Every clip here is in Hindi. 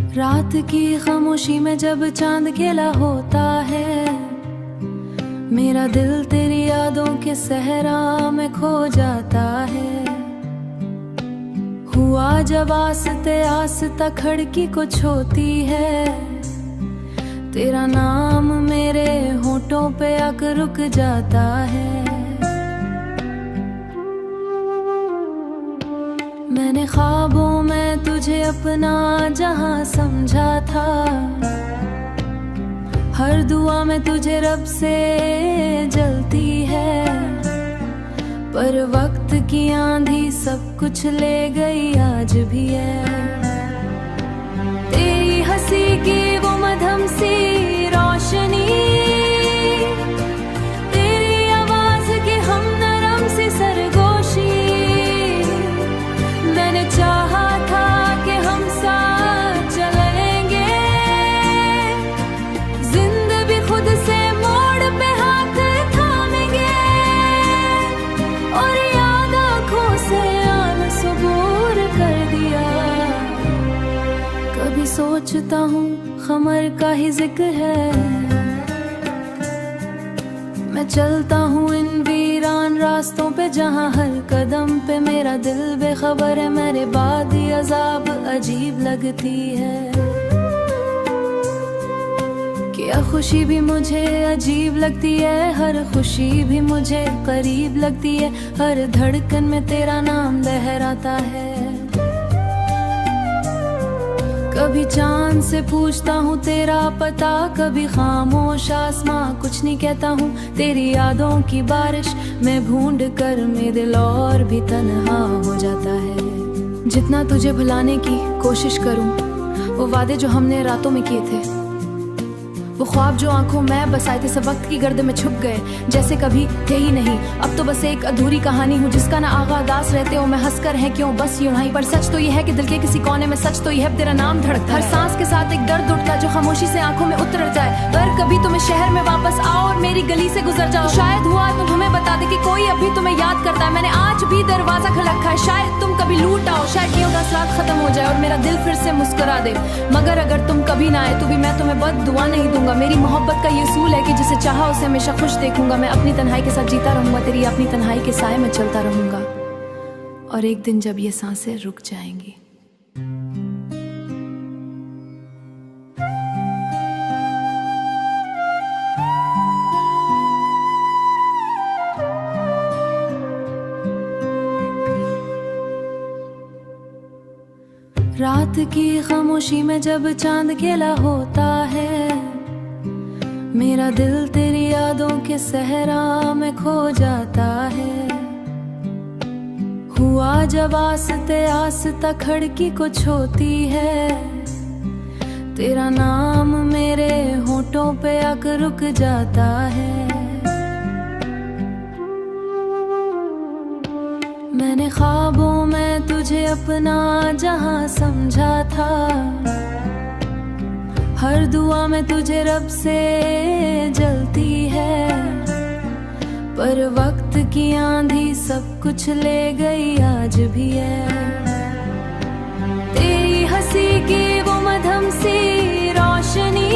रात की खामोशी में जब चांद खेला होता है, मेरा दिल तेरी यादों के सहरा में खो जाता है। हुआ जब आस्ते आस्ता खिड़की कुछ होती है, तेरा नाम मेरे होठों पे आकर रुक जाता है। मैंने ख्वाबों में तुझे अपना जहां समझा था, हर दुआ में तुझे रब से जलती है, पर वक्त की आंधी सब कुछ ले गई आज भी है। तेरी हंसी की वो मधम सी रोशनी, तेरी आवाज की हम नरम सी सरगोशी, मैंने चाहा था कि हम साथ चलेंगे, जिंदगी खुद से मोड़ पे हाथ थामेंगे, और याद आंखों से आंसू दूर कर दिया। कभी सोचता हूँ ख़मर का ही जिक्र है, मैं चलता हूँ इन वीरान रास्तों पे जहाँ हर कदम पे मेरा दिल बेखबर है, मेरे बाद ये अजाब अजीब लगती है। क्या खुशी भी मुझे अजीब लगती है, हर खुशी भी मुझे करीब लगती है, हर धड़कन में तेरा नाम लहराता है। कभी चांद से पूछता हूँ तेरा पता, कभी खामोश आसमां कुछ नहीं कहता हूँ, तेरी यादों की बारिश में भूंड कर मेरा दिल और भी तन्हा हो जाता है। जितना तुझे भुलाने की कोशिश करूँ, वो वादे जो हमने रातों में किए थे, वो ख्वाब जो आंखों में बसाए थे, सब वक्त की गर्द में छुप गए जैसे कभी थे ही नहीं। अब तो बस एक अधूरी कहानी हूँ जिसका ना आगा दास रहते हो, मैं हंसकर है क्यों बस यूं ही। पर सच तो ये है कि दिल के किसी कोने में सच तो ये है तेरा नाम धड़कता, हर सांस के साथ एक दर्द उठता जो खामोशी से आंखों में उतर जाए। अगर कभी तुम्हें शहर में वापस आओ और मेरी गली से गुजर जाओ, शायद हुआ तो तुम्हें बता दे कि कोई अभी तुम्हें याद करता है। मैंने आज भी दरवाजा खटखटाया, शायद तुम कभी लूट आओ, शायद ये उदास रात खत्म हो जाए और मेरा दिल फिर से मुस्कुरा दे। मगर अगर तुम कभी ना आए तो भी मैं तुम्हें बद दुआ नहीं दूंगा। मेरी मोहब्बत का ये उसूल है कि जिसे चाहा उसे हमेशा खुश देखूंगा। मैं अपनी तन्हाई के साथ जीता रहूंगा, तेरी अपनी तन्हाई के साए में चलता रहूंगा, और एक दिन जब ये सांसें रुक जाएंगी, रात की खामोशी में जब चांद खेला होता है, मेरा दिल तेरी यादों के सहरा में खो जाता है। हुआ जब आस्ते आस्ता खिड़की कुछ होती है, तेरा नाम मेरे होठों पे आकर रुक जाता है। मैंने ख्वाबों में तुझे अपना जहां समझा था, हर दुआ में तुझे रब से जलती है, पर वक्त की आंधी सब कुछ ले गई आज भी है। तेरी हंसी की वो मधम सी रोशनी,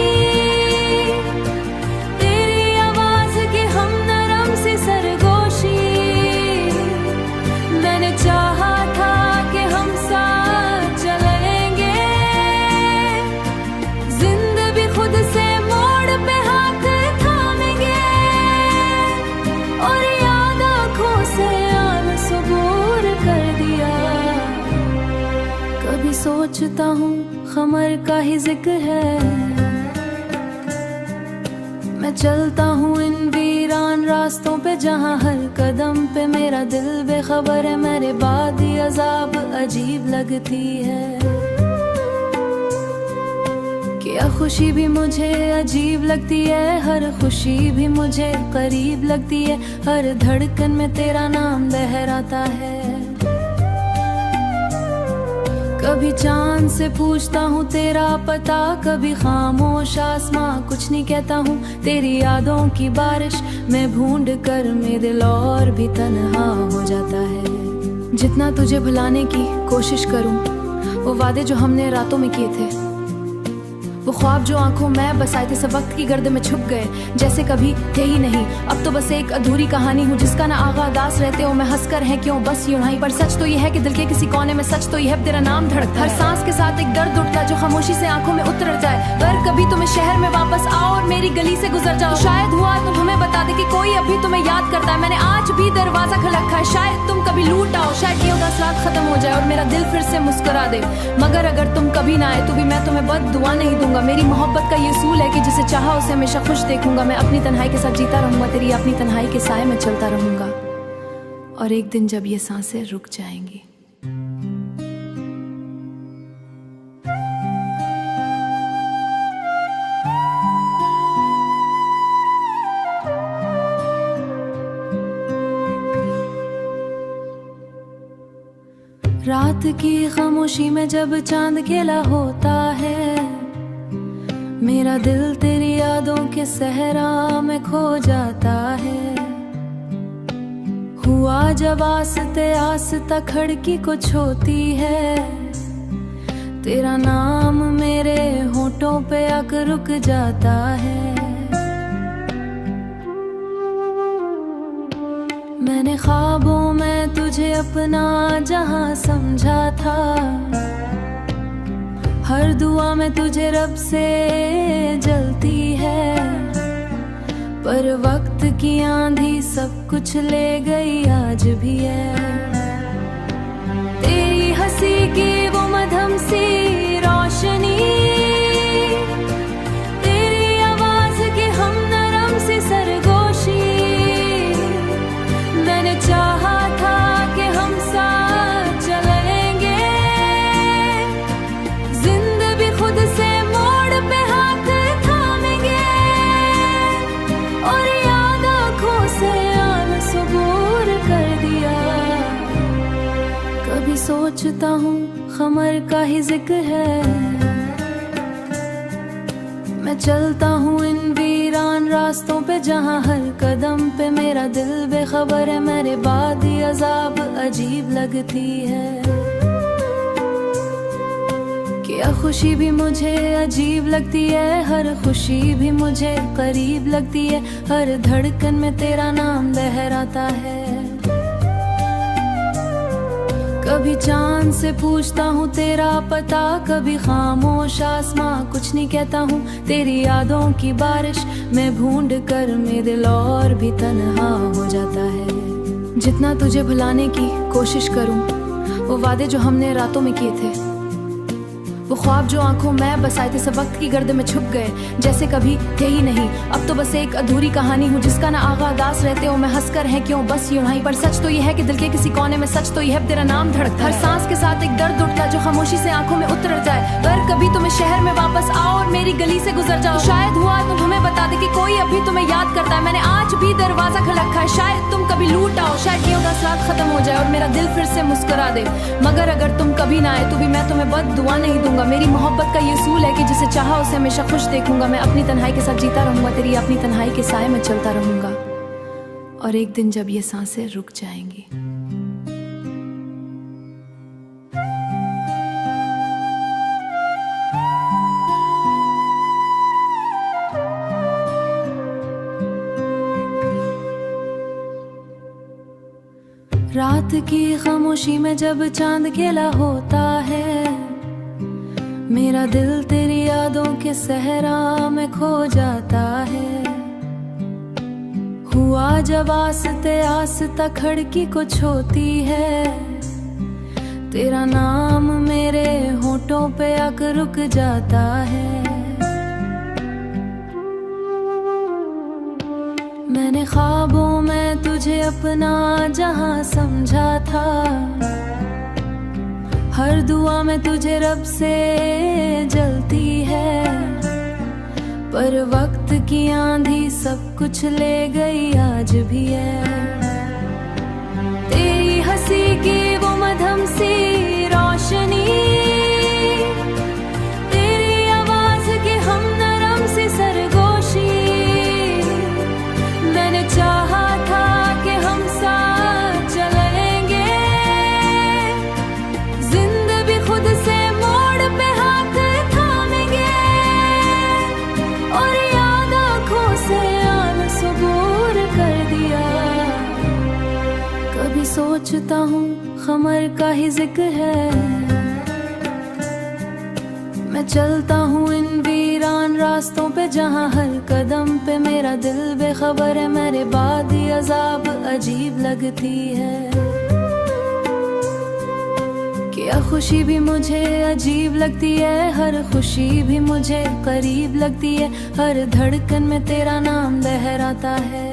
तेरी आवाज की हम नरम सी सरगोशी, मैंने चाहा था कि हम साथ चलेंगे, जिंदगी खुद से मोड़ पे हाथ थामेंगे, और याद आंखों से आंसू दूर कर दिया। कभी सोचता हूँ ख़मर का ही जिक्र है, मैं चलता हूँ इन वीरान रास्तों पे जहाँ हर कदम पे मेरा दिल बेखबर है, मेरे बाद ये अजाब अजीब लगती है। क्या खुशी भी मुझे अजीब लगती है, हर खुशी भी मुझे करीब लगती है, हर धड़कन में तेरा नाम लहराता है। कभी चांद से पूछता हूँ तेरा पता, कभी खामोश आसमां कुछ नहीं कहता हूँ, तेरी यादों की बारिश में भूंड कर मेरा दिल और भी तन्हा हो जाता है। जितना तुझे भुलाने की कोशिश करूँ, वो वादे जो हमने रातों में किए थे, वो ख्वाब जो आंखों में बसाए थे सब वक्त की गर्द में छुप गए, जैसे कभी थे ही नहीं। अब तो बस एक अधूरी कहानी हूँ जिसका ना आगा दास रहते हो मैं हंसकर है क्यों बस यूं ही। पर सच तो ये है कि दिल के किसी कोने में सच तो ये है तेरा नाम धड़कता। हर सांस के साथ एक दर्द उठता जो खामोशी से आंखों में उतर जाए। अगर कभी तुम्हें शहर में वापस आओ और मेरी गली से गुजर जाओ, शायद हुआ तुम हमें बता दे कि कोई अभी तुम्हें याद करता है। मैंने आज भी दरवाजा खटखा है, शायद तुम कभी लूट आओ, शायद ये उदास रात खत्म हो जाए और मेरा दिल फिर से मुस्कुरा दे। मगर अगर तुम कभी ना आए तो भी मैं तुम्हें बद दुआ नहीं दूंगा। मेरी मोहब्बत का ये उसूल है कि जिसे चाहा उसे हमेशा खुश देखूंगा। मैं अपनी तन्हाई के साथ जीता रहूंगा, तेरी अपनी तन्हाई के साए में चलता रहूंगा। और एक दिन जब ये सांसें रुक जाएंगी, रात की खामोशी में जब चांद खेला होता है, मेरा दिल तेरी यादों के सहरा में खो जाता है। हुआ जब आस्ते आस्ता खिड़की कुछ होती है, तेरा नाम मेरे होठों पे आकर रुक जाता है। मैंने ख्वाबों में तुझे अपना जहां समझा था, हर दुआ में तुझे रब से जलती है। पर वक्त की आंधी सब कुछ ले गई आज भी है। तेरी हंसी की वो मधम सी रोशनी, तेरी आवाज की हम नरम सी सरगोशी, मैंने चाहा था कि हम साथ चलेंगे, जिंदगी खुद से मोड़ पे हाथ थामेंगे और याद आंखों से आंसू दूर कर दिया। कभी सोचता हूँ खमर का ही जिक्र है, मैं चलता हूँ इन वीरान रास्तों पे जहाँ हर कदम पे मेरा दिल बेखबर है। मेरे बाद ही अजाब अजीब लगती है, क्या खुशी भी मुझे अजीब लगती है, हर खुशी भी मुझे करीब लगती है। हर धड़कन में तेरा नाम लहराता है। कभी चांद से पूछता हूँ तेरा पता, कभी खामोश आसमां कुछ नहीं कहता हूँ। तेरी यादों की बारिश में भूंड कर मेरा दिल और भी तन्हा हो जाता है। जितना तुझे भुलाने की कोशिश करूँ, वो वादे जो हमने रातों में किए थे, वो ख्वाब जो आंखों में बसाए थे सब वक्त की गर्द में छुप गए, जैसे कभी थे ही नहीं। अब तो बस एक अधूरी कहानी हूँ जिसका ना आगा दास रहते हो मैं हंसकर है क्यों बस यूं ही। पर सच तो ये है कि दिल के किसी कोने में सच तो ये है तेरा नाम धड़कता। हर सांस के साथ एक दर्द उठता जो खामोशी से आंखों में उतर जाए। अगर कभी तुम्हें शहर में वापस आओ और मेरी गली से गुजर जाओ, शायद हुआ तुम हमें बता दे कि कोई अभी तुम्हें याद करता है। मैंने आज भी दरवाजा खटखा है, शायद तुम कभी लूट आओ, शायद ये उदास रात खत्म हो जाए और मेरा दिल फिर से मुस्कुरा दे। मगर अगर तुम कभी ना आए तो भी मैं तुम्हें बद दुआ नहीं दूंगा। मेरी मोहब्बत का ये उसूल है कि जिसे चाहा उसे हमेशा खुश देखूंगा। मैं अपनी तन्हाई के साथ जीता रहूंगा, तेरी अपनी तन्हाई के साए में चलता रहूंगा। और एक दिन जब ये सांसें रुक जाएंगी, रात की खामोशी में जब चांद खेला होता है, मेरा दिल तेरी यादों के सहरा में खो जाता है। हुआ जब आस्ते आस्ता खिड़की कुछ होती है, तेरा नाम मेरे होठों पे आकर रुक जाता है। मैंने ख्वाबों में तुझे अपना जहां समझा था, हर दुआ में तुझे रब से जलती है। पर वक्त की आंधी सब कुछ ले गई आज भी है। तेरी हंसी की वो मधम सी रोशनी, तेरी आवाज की हम नरम सी सरगोशी, मैंने चाहा था कि हम साथ चलेंगे, जिंदगी खुद से मोड़ पे हाथ थामेंगे सोचता हूँ खमर का ही जिक्र है। मैं चलता हूँ इन वीरान रास्तों पे जहाँ हर कदम पे मेरा दिल बेखबर है। मेरे बाद ही अजाब अजीब लगती है। क्या खुशी भी मुझे अजीब लगती है, हर खुशी भी मुझे करीब लगती है। हर धड़कन में तेरा नाम लहराता है।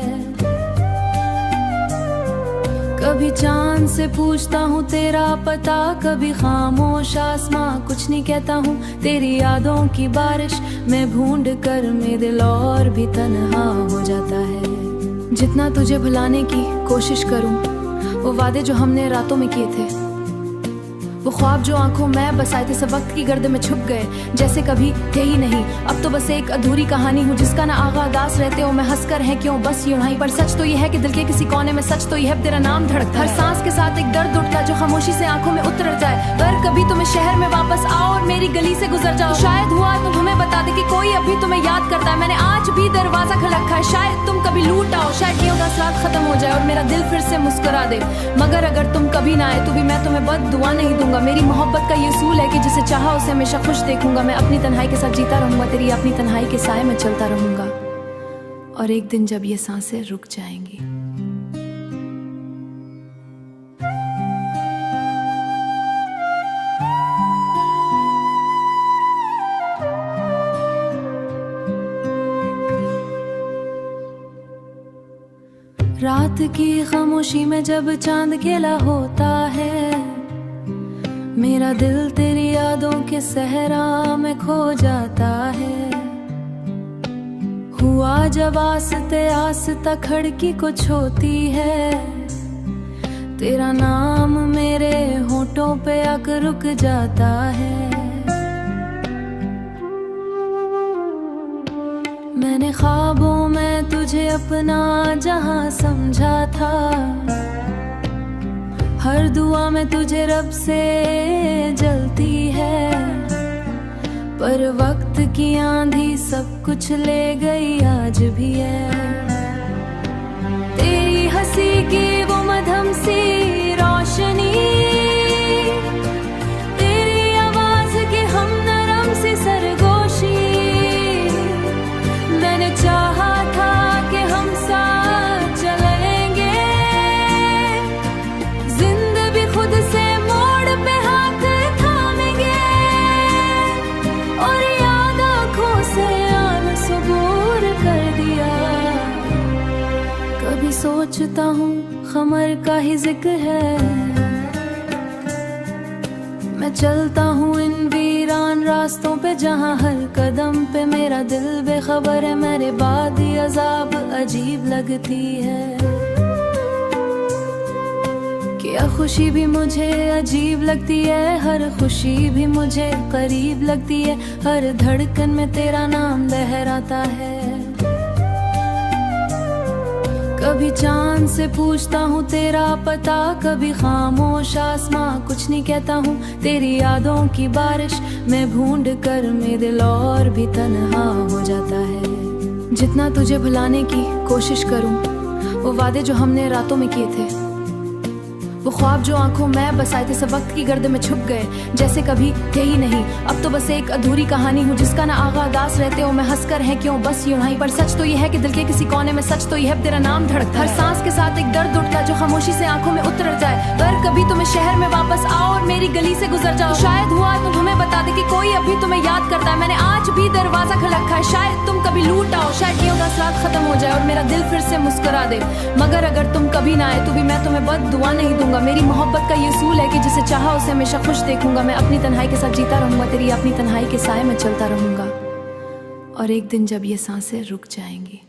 कभी चांद से पूछता हूँ तेरा पता, कभी खामोश आसमां कुछ नहीं कहता हूँ। तेरी यादों की बारिश में ढूंढ कर मेरा दिल और भी तन्हा हो जाता है। जितना तुझे भुलाने की कोशिश करूँ, वो वादे जो हमने रातों में किए थे, वो ख्वाब जो आंखों में बसाए थे, सब वक्त की गर्द में छुप गए जैसे कभी थे ही नहीं। अब तो बस एक अधूरी कहानी हूँ जिसका ना आगा उदास रहते हो मैं हंसकर है क्यों बस यूं ही। पर सच तो ये है कि दिल के किसी कोने में सच तो ये है तेरा नाम धड़कता है। हर सांस के साथ एक दर्द उठता जो खामोशी से आंखों में उतर जाए। अगर कभी तुम्हें शहर में वापस आओ और मेरी गली से गुजर जाओ, शायद हुआ तुम हमें बता दे कि कोई अभी तुम्हें याद करता है। मैंने आज भी दरवाजा खटखटाया है, शायद तुम कभी लूट आओ, शायद ये उदास रात खत्म हो जाए और मेरा दिल फिर से मुस्कुरा दे। मगर अगर तुम कभी ना आए तो भी मैं तुम्हें बद दुआ नहीं दूंगा। मेरी मोहब्बत का ये उसूल है कि जिसे चाहा उसे हमेशा खुश देखूंगा। मैं अपनी तन्हाई के साथ जीता रहूंगा, तेरी अपनी तन्हाई के साए में चलता रहूंगा। और एक दिन जब ये सांसें रुक जाएंगी, रात की खामोशी में जब चांद केला होता है, मेरा दिल तेरी यादों के सहरा में खो जाता है। हुआ जब आस्ते आस्ता खिड़की कुछ होती है, तेरा नाम मेरे होठों पे आकर रुक जाता है। मैंने ख्वाबों में तुझे अपना जहां समझा था, हर दुआ में तुझे रब से जलती है। पर वक्त की आंधी सब कुछ ले गई आज भी है। तेरी हंसी की वो मधम सी रोशनी, तेरी आवाज की हम नरम सी सरगोशी, मैंने चाहा था कि हम साथ चलेंगे। जिंदगी खुद से मोड़ पे हाथ थामेंगे और याद आंखों से आना सबूर कर दिया। कभी सोचता हूँ खमर का ही जिक्र है। मैं चलता हूँ इन वीरान रास्तों पे जहाँ हर कदम पे मेरा दिल बेखबर है। मेरे बाद ही अजाब अजीब लगती है। क्या खुशी भी मुझे अजीब लगती है, हर खुशी भी मुझे करीब लगती है। हर धड़कन में तेरा नाम लहराता है। कभी चांद से पूछता हूँ तेरा पता, कभी खामोश आसमां कुछ नहीं कहता हूँ। तेरी यादों की बारिश में ढूंढ कर मेरा दिल और भी तन्हा हो जाता है। जितना तुझे भुलाने की कोशिश करूँ, वो वादे जो हमने रातों में किए थे, वो ख्वाब जो आंखों में बसाए थे, सब वक्त की गर्द में छुप गए जैसे कभी थे ही नहीं। अब तो बस एक अधूरी कहानी हूँ जिसका ना आगा उदास रहते हो मैं हंसकर है क्यों बस यूं ही। पर सच तो ये है कि दिल के किसी कोने में सच तो ये है तेरा नाम धड़कता है। हर सांस के साथ एक दर्द उठता जो खामोशी से आंखों में उतर जाए। अगर कभी तुम्हें शहर में वापस आओ और मेरी गली से गुजर जाओ, शायद हुआ तुम हमें बता दे कि कोई अभी तुम्हें याद करता है। मैंने आज भी दरवाजा खटखटाया है, शायद तुम कभी लूट आओ, शायद ये उदास रात खत्म हो जाए और मेरा दिल फिर से मुस्कुरा दे। मगर अगर तुम कभी ना आए तो भी मैं तुम्हें बद दुआ नहीं दूंगा। मेरी मोहब्बत का ये उसूल है कि जिसे चाहा उसे हमेशा खुश देखूंगा। मैं अपनी तन्हाई के साथ जीता रहूंगा, तेरी अपनी तन्हाई के साए में चलता रहूंगा। और एक दिन जब ये सांसें रुक जाएंगी,